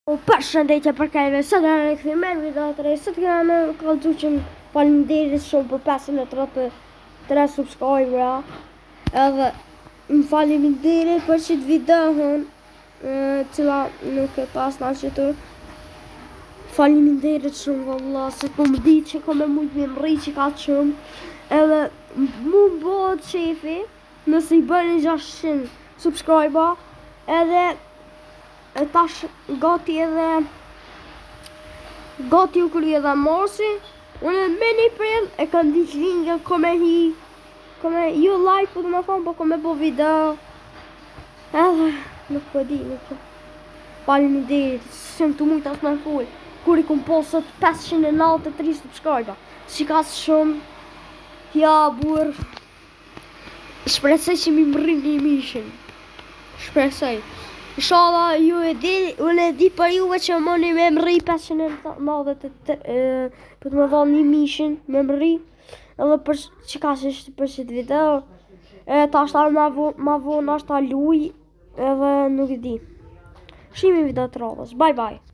Përshëndetje për kajve, sot e në këthi me video të rej, sot këna me kalëzu që më faleminderit shumë për 533 subscribera, edhe më faleminderit për qitë videohën, cila nuk e pas në qëtur. Faleminderit shumë valla, se po më di që ko me mujtë me mri që ka shumë, edhe mu më bëhet qefi, nëse i bëni 600 subscribera, edhe tash gati u kry edhe morsi. Unë me një prill e kam diq linja kome ju like po të me thonë, po kome po video edhe nuk po di faleminderit, s'jam të mujt as me full kur i kom posët 593 subscriber, që ka shumë. Ja burr, shpresoj që mi mërrim një mishin, shpresoj. Inshallah ju e di, unë e di për juve që mëni me mri 590 për të më dhonë një mishin me mri, edhe për që ka shështë për qëtë video, ta ashtar ma vonë ashtar luj, edhe nuk e di. Shimi video të radhës, bye bye.